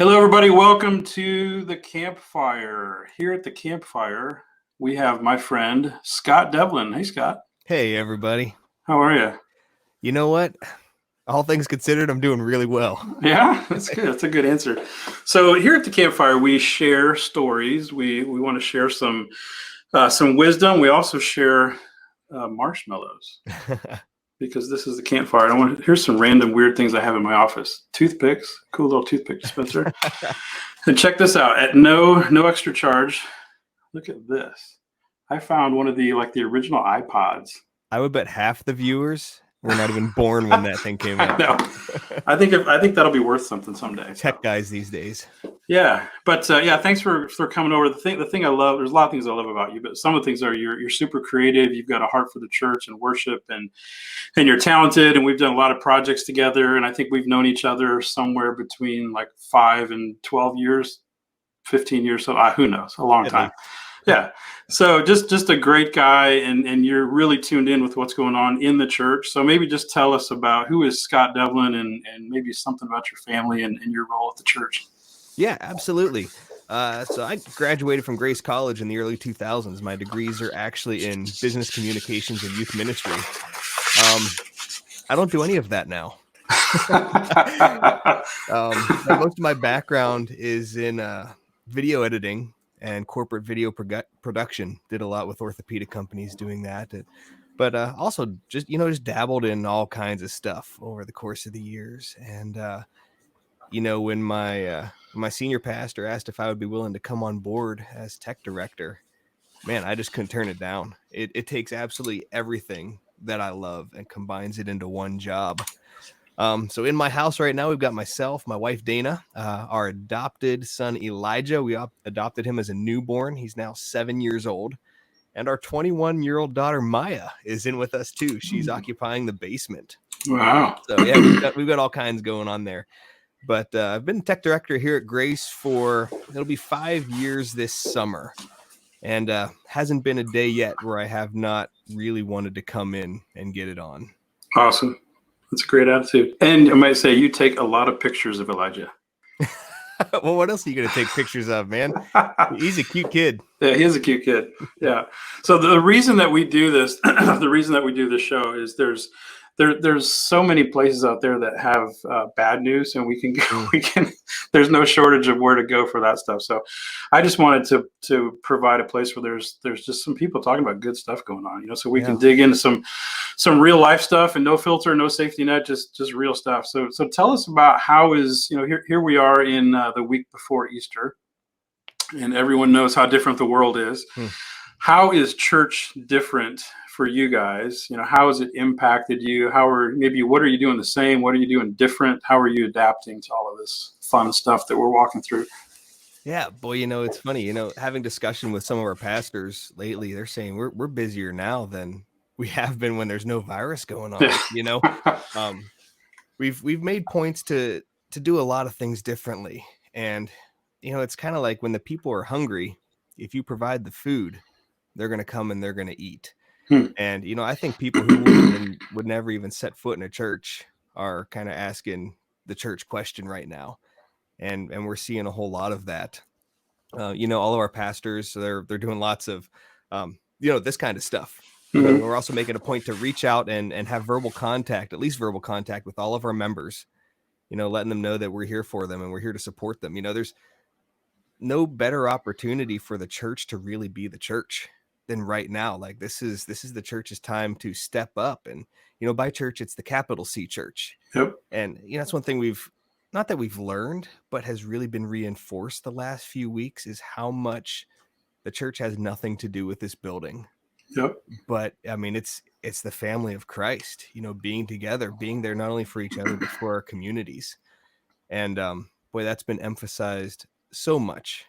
Hello, everybody. Welcome to the campfire. Here at the campfire, we have my friend Scott Devlin. Hey, Scott. Hey, everybody. How are you? You know what? All things considered, I'm doing really well. Yeah, that's good. That's a good answer. So here at the campfire, we share stories. We want to share some wisdom. We also share marshmallows because this is the campfire. Here's some random weird things I have in my office. Toothpicks, cool little toothpick dispenser. And check this out. At no extra charge. Look at this. I found one of the original iPods. I would bet half the viewers were not even born when that thing came out. No, I think that'll be worth something someday. Tech guys these days. Yeah, but thanks for coming over. The thing I love, there's a lot of things I love about you, but some of the things are you're super creative. You've got a heart for the church and worship, and you're talented. And we've done a lot of projects together. And I think we've known each other somewhere between like 5 and 12 years, 15 years. So who knows? A long time. Yeah. So just a great guy, and you're really tuned in with what's going on in the church. So maybe just tell us about who is Scott Devlin and maybe something about your family and your role at the church. Yeah, absolutely. So I graduated from Grace College in the early 2000s. My degrees are actually in business communications and youth ministry. I don't do any of that now. Most of my background is in video editing and corporate video production. Did a lot with orthopedic companies doing that, but also just dabbled in all kinds of stuff over the course of the years. And when my senior pastor asked if I would be willing to come on board as tech director, man, I just couldn't turn it down. It takes absolutely everything that I love and combines it into one job. So in my house right now, we've got myself, my wife, Dana, our adopted son, Elijah. We adopted him as a newborn. He's now 7 years old. And our 21-year-old daughter, Maya, is in with us too. She's occupying the basement. Wow. So yeah, we've got all kinds going on there. But I've been tech director here at Grace it'll be 5 years this summer. And hasn't been a day yet where I have not really wanted to come in and get it on. Awesome. That's a great attitude. And I might say you take a lot of pictures of Elijah. Well, what else are you going to take pictures of, man? He's a cute kid. Yeah, he is a cute kid. Yeah. So the reason that we do this, the reason that we do this show is there's so many places out there that have bad news, and there's no shortage of where to go for that stuff. So I just wanted to provide a place where there's just some people talking about good stuff going on, so we can dig into some real life stuff and no filter, no safety net, just real stuff. So tell us about how is, here we are in the week before Easter, and everyone knows how different the world is. How is church different for you guys? How has it impacted you? What are you doing the same? What are you doing different? How are you adapting to all of this fun stuff that we're walking through? Yeah, boy, it's funny, having discussion with some of our pastors lately, they're saying we're busier now than we have been when there's no virus going on. We've made points to do a lot of things differently. And, it's kind of like when the people are hungry, if you provide the food, they're going to come and they're going to eat. And, I think people who would never even set foot in a church are kind of asking the church question right now. And we're seeing a whole lot of that. All of our pastors, they're doing lots of, this kind of stuff. But we're also making a point to reach out and have at least verbal contact with all of our members, letting them know that we're here for them and we're here to support them. There's no better opportunity for the church to really be the church than right now. Like this is the church's time to step up. And, by church, it's the capital C church. Yep. And, that's one thing we've learned, but has really been reinforced the last few weeks is how much the church has nothing to do with this building. Yep. But I mean, it's the family of Christ, being together, being there, not only for each other, but for our communities. And, boy, that's been emphasized so much.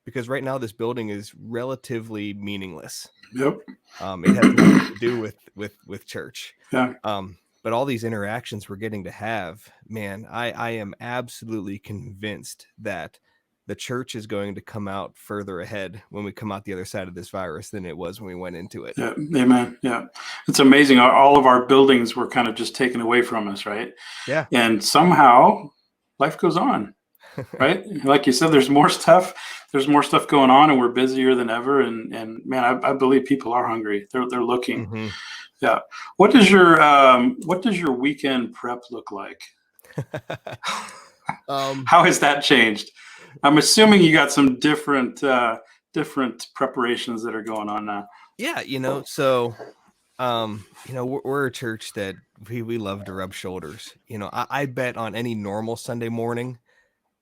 Because right now this building is relatively meaningless. Yep. It has nothing to do with church. Yeah. But all these interactions we're getting to have, man, I am absolutely convinced that the church is going to come out further ahead when we come out the other side of this virus than it was when we went into it. Yeah. Amen. Yeah. It's amazing. All of our buildings were kind of just taken away from us, right? Yeah. And somehow life goes on. right? Like you said, there's more stuff. There's more stuff going on, and we're busier than ever. And man, I believe people are hungry. They're looking. Hmm. Yeah. What does your weekend prep look like? um, How has that changed? I'm assuming you got some different preparations that are going on now. yeah, so we're a church that we love to rub shoulders. I bet on any normal Sunday morning,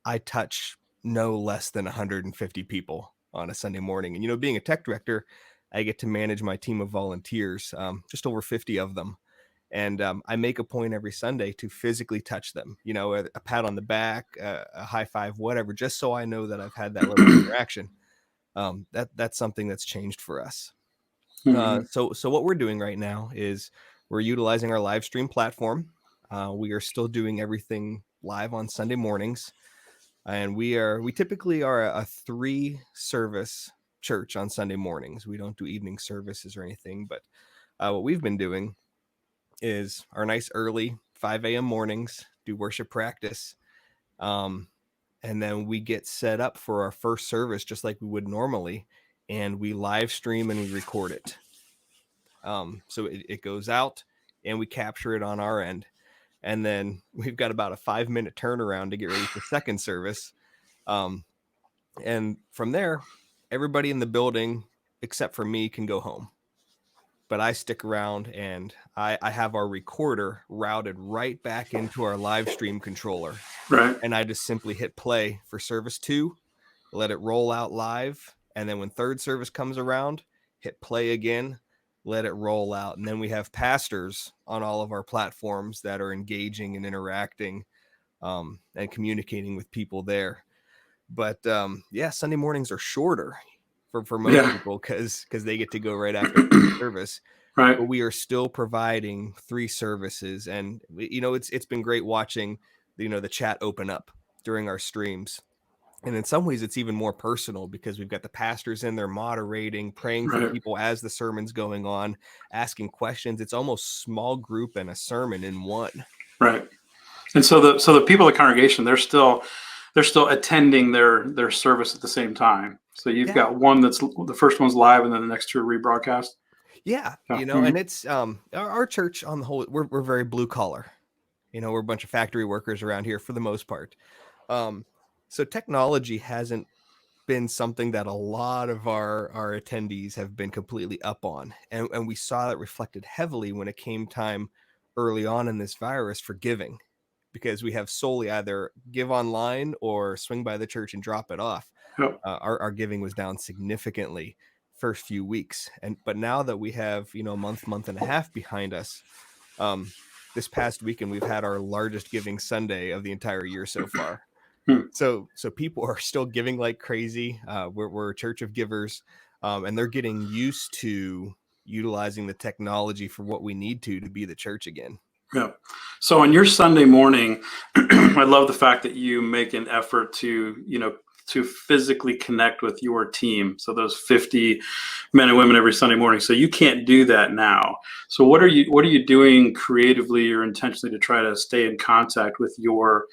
I touch no less than 150 people on a Sunday morning. And being a tech director, I get to manage my team of volunteers, just over 50 of them. And I make a point every Sunday to physically touch them, a pat on the back, a high five, whatever, just so I know that I've had that little interaction. That's something that's changed for us. Mm-hmm. So what we're doing right now is we're utilizing our live stream platform. We are still doing everything live on Sunday mornings, and we typically are a 3 service church on Sunday mornings. We don't do evening services or anything, but what we've been doing is our nice early 5 a.m. mornings, do worship practice. And then we get set up for our first service just like we would normally, and we live stream and we record it. So it goes out and we capture it on our end. And then we've got about a 5-minute turnaround to get ready for second service. And from there, everybody in the building, except for me, can go home. But I stick around and I have our recorder routed right back into our live stream controller. Right. And I just simply hit play for service 2, let it roll out live. And then when third service comes around, hit play again, let it roll out. And then we have pastors on all of our platforms that are engaging and interacting and communicating with people there. But yeah, Sunday mornings are shorter for most Yeah. people because they get to go right after third service. Right. But we are still providing 3 services, and it's been great watching the chat open up during our streams. And in some ways, it's even more personal because we've got the pastors in there moderating, praying for Right. people as the sermon's going on, asking questions. It's almost small group and a sermon in one. Right. And so the people of the congregation, they're still attending their service at the same time. So you've Yeah. got one that's the first one's live, and then the next 2 are rebroadcast. Yeah. Yeah. And it's our church on the whole, we're very blue collar. We're a bunch of factory workers around here for the most part. So technology hasn't been something that a lot of our attendees have been completely up on. And we saw that reflected heavily when it came time early on in this virus for giving, because we have solely either give online or swing by the church and drop it off. Yep. Our giving was down significantly first few weeks. But now that we have, a month and a half behind us, this past weekend, we've had our largest giving Sunday of the entire year so far. Hmm. So people are still giving like crazy. We're a church of givers, and they're getting used to utilizing the technology for what we need to be the church again. Yeah. So on your Sunday morning, I love the fact that you make an effort to physically connect with your team. So those 50 men and women every Sunday morning. So you can't do that now. So what are you doing creatively or intentionally to try to stay in contact with your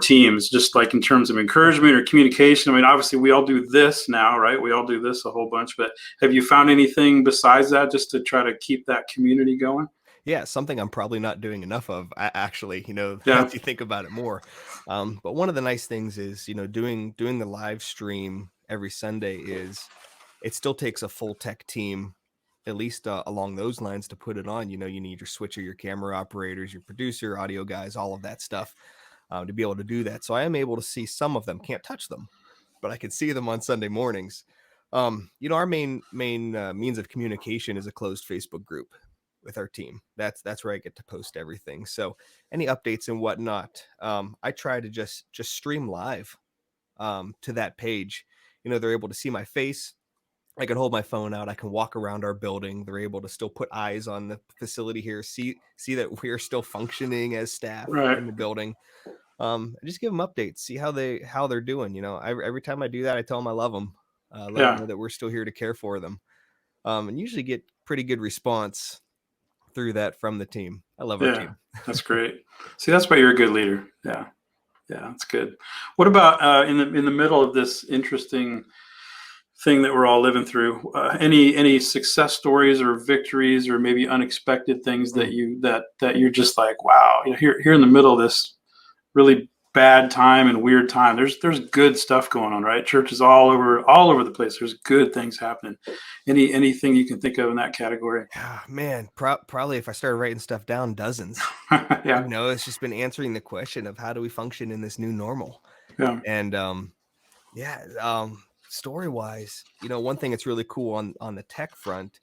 teams, just like in terms of encouragement or communication? I mean, obviously we all do this now, right? We all do this a whole bunch, but have you found anything besides that just to try to keep that community going? Yeah, something I'm probably not doing enough of, actually, Yeah. as you think about it more. But one of the nice things is, doing the live stream every Sunday is it still takes a full tech team, at least along those lines, to put it on. You need your switcher, your camera operators, your producer, audio guys, all of that stuff to be able to do that. So I am able to see some of them, can't touch them, but I can see them on Sunday mornings. Our main means of communication is a closed Facebook group with our team. That's where I get to post everything. So any updates and whatnot, I try to just stream live to that page. They're able to see my face. I can hold my phone out. I can walk around our building. They're able to still put eyes on the facility here, see that we're still functioning as staff Right. in the building. I just give them updates, see how they're doing. Every time I do that, I tell them I love them, let them Yeah. know that we're still here to care for them, and usually get pretty good response through that from the team. I love our Yeah. team. That's great. See, that's why you're a good leader. Yeah. Yeah, that's good. What about in the middle of this interesting thing that we're all living through? Any success stories or victories or maybe unexpected things that you're just like, wow, here in the middle of this really bad time and weird time, there's good stuff going on, right? Churches all over the place. There's good things happening. Anything you can think of in that category? Man, probably if I started writing stuff down, dozens. Yeah, It's just been answering the question of how do we function in this new normal. yeah, And story wise, one thing that's really cool on the tech front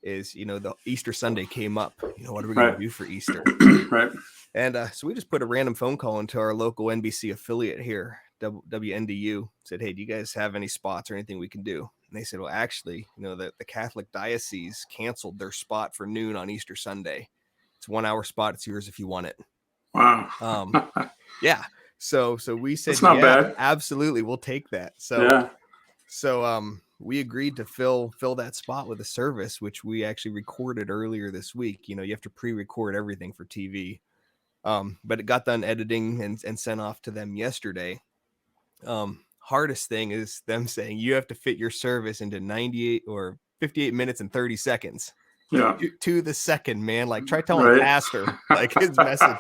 is the Easter Sunday came up. What are we going right, to do for Easter? right. And so we just put a random phone call into our local NBC affiliate here, WNDU. Said, hey, do you guys have any spots or anything we can do? And they said, well, actually, the Catholic diocese canceled their spot for noon on Easter Sunday. It's a 1 hour spot. It's yours if you want it. Wow. Yeah. So we said, That's not bad. absolutely, we'll take that. So we agreed to fill that spot with a service, which we actually recorded earlier this week. You have to pre-record everything for TV. But it got done editing and sent off to them yesterday. Hardest thing is them saying you have to fit your service into 98 or 58 minutes and 30 seconds. Yeah. To the second, man. Like, try telling a pastor, like, his message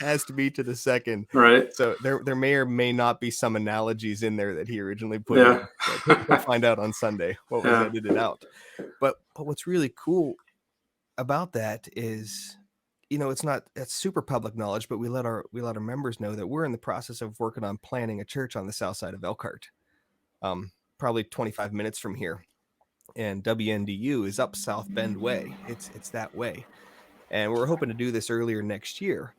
has to be to the second. Right. So there may or may not be some analogies in there that he originally put in. But he'll find out on Sunday what was edited out. But what's really cool about that is, it's super public knowledge, but we let our members know that we're in the process of working on planning a church on the south side of Elkhart, probably 25 minutes from here. And WNDU is up South Bend way. It's that way. And we're hoping to do this earlier next year.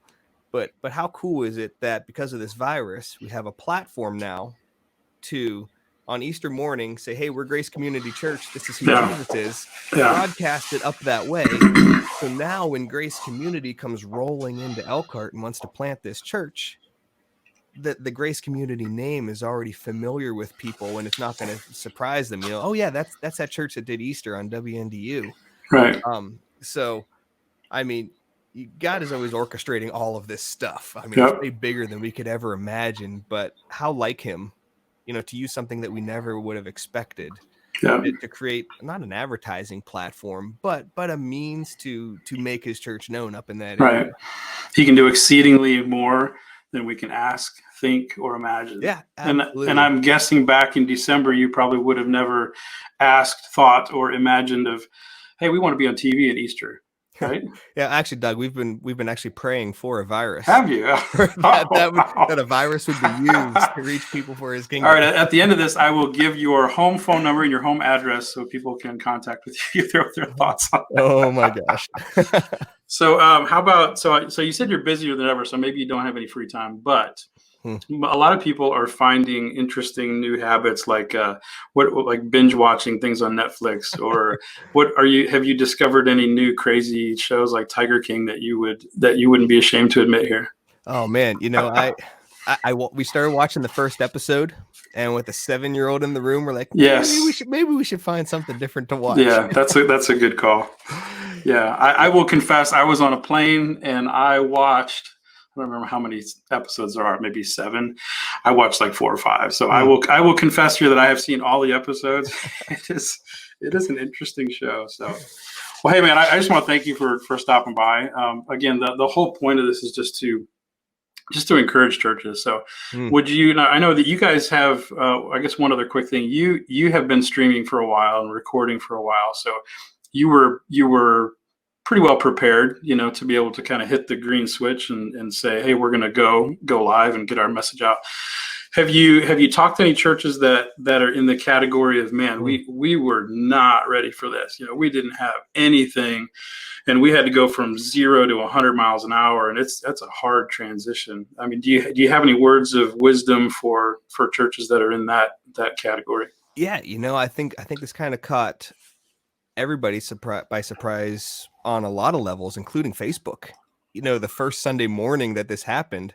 But how cool is it that because of this virus, we have a platform now to, on Easter morning, say, hey, we're Grace Community Church. This is who Jesus is. Broadcast it up that way. So now when Grace Community comes rolling into Elkhart and wants to plant this church, the Grace Community name is already familiar with people, and it's not going to surprise them. Oh yeah, that's that church that did Easter on WNDU. Right. So, I mean, God is always orchestrating all of this stuff. I mean, it's way bigger than we could ever imagine, but how like him, to use something that we never would have expected to create not an advertising platform, but a means to make his church known up in that area. Right. He can do exceedingly more than we can ask, think, or imagine. Yeah, absolutely. And I'm guessing back in December, you probably would have never asked, thought, or imagined of, hey, we want to be on TV at Easter. Right? Yeah, actually, Doug, we've been actually praying for a virus. Have you? that a virus would be used to reach people for his kingdom. All right. At the end of this, I will give your home phone number and your home address so people can contact with you, throw their thoughts on that. Oh my gosh. So how about, so you said you're busier than ever, so maybe you don't have any free time, but a lot of people are finding interesting new habits, like like binge watching things on Netflix, or have you discovered any new crazy shows like Tiger King that you wouldn't be ashamed to admit here? Oh man, we started watching the first episode, and with a 7-year-old in the room, we're like, yes, maybe we should find something different to watch. Yeah, that's a good call. Yeah, I will confess, I was on a plane and I watched, I don't remember how many episodes there are, maybe 7. I watched like 4 or 5. So I will confess here that I have seen all the episodes. It is an interesting show. So, well, hey man, I just want to thank you for stopping by. Again, the whole point of this is just to encourage churches. So would you, now I know that you guys have, I guess one other quick thing, you have been streaming for a while and recording for a while. So you were pretty well prepared, to be able to kind of hit the green switch and say, hey, we're going to go live and get our message out. Have you talked to any churches that are in the category of, man, we were not ready for this. We didn't have anything and we had to go from 0 to 100 miles an hour. And that's a hard transition. I mean, do you have any words of wisdom for churches that are in that category? Yeah. I think this kind of caught everybody by surprise on a lot of levels, including Facebook. The first Sunday morning that this happened,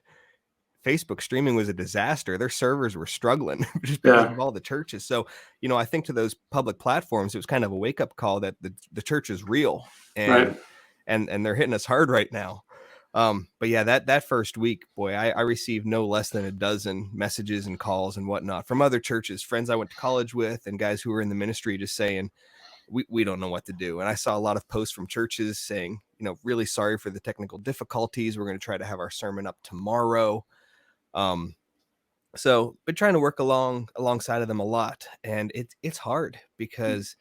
Facebook streaming was a disaster. Their servers were struggling just because of all the churches. So, I think to those public platforms, it was kind of a wake up call that the church is real and they're hitting us hard right now. But yeah, that first week, boy, I received no less than a dozen messages and calls and whatnot from other churches, friends I went to college with, and guys who were in the ministry, just saying, we don't know what to do. And I saw a lot of posts from churches saying, really sorry for the technical difficulties. We're going to try to have our sermon up tomorrow. So been trying to work alongside of them a lot. And it's hard because,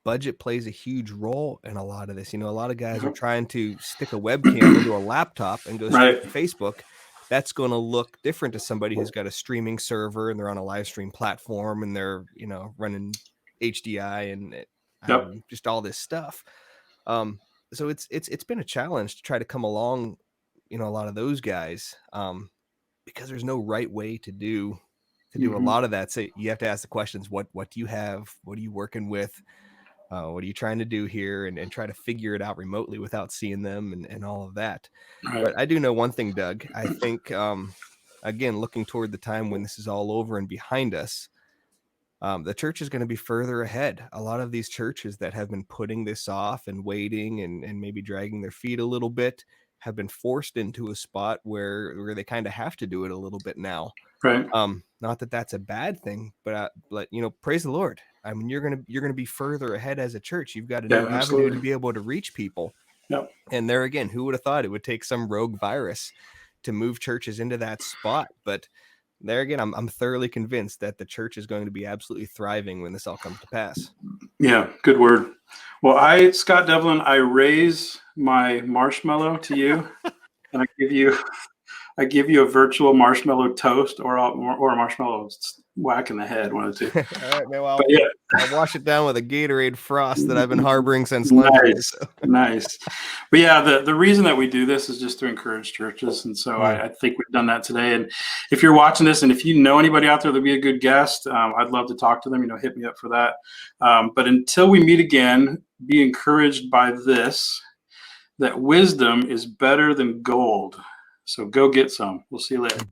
budget plays a huge role in a lot of this. A lot of guys are trying to stick a webcam into a laptop and go straight to Facebook. That's going to look different to somebody who's got a streaming server and they're on a live stream platform and they're, running HDI and just all this stuff. So it's been a challenge to try to come along, a lot of those guys, because there's no right way to do a lot of that. So you have to ask the questions, what do you have? What are you working with? What are you trying to do here? And try to figure it out remotely without seeing them and all of that. Right. But I do know one thing, Doug. I think, again, looking toward the time when this is all over and behind us, the church is going to be further ahead. A lot of these churches that have been putting this off and waiting and maybe dragging their feet a little bit have been forced into a spot where they kind of have to do it a little bit now. Right. Not that that's a bad thing, but praise the Lord. I mean, you're gonna be further ahead as a church. You've got a new avenue to be able to reach people. Yep. And there again, who would have thought it would take some rogue virus to move churches into that spot? But there again, I'm thoroughly convinced that the church is going to be absolutely thriving when this all comes to pass. Yeah, good word. Well, Scott Devlin, I raise my marshmallow to you, and I give you a virtual marshmallow toast or a marshmallow whack in the head, one of the two. All right, man. Well, I'll wash it down with a Gatorade Frost that I've been harboring since lunch. Nice. But yeah, the reason that we do this is just to encourage churches. And so I think we've done that today. And if you're watching this and if you know anybody out there that'd be a good guest, I'd love to talk to them, hit me up for that. But until we meet again, be encouraged by this, that wisdom is better than gold. So go get some. We'll see you later.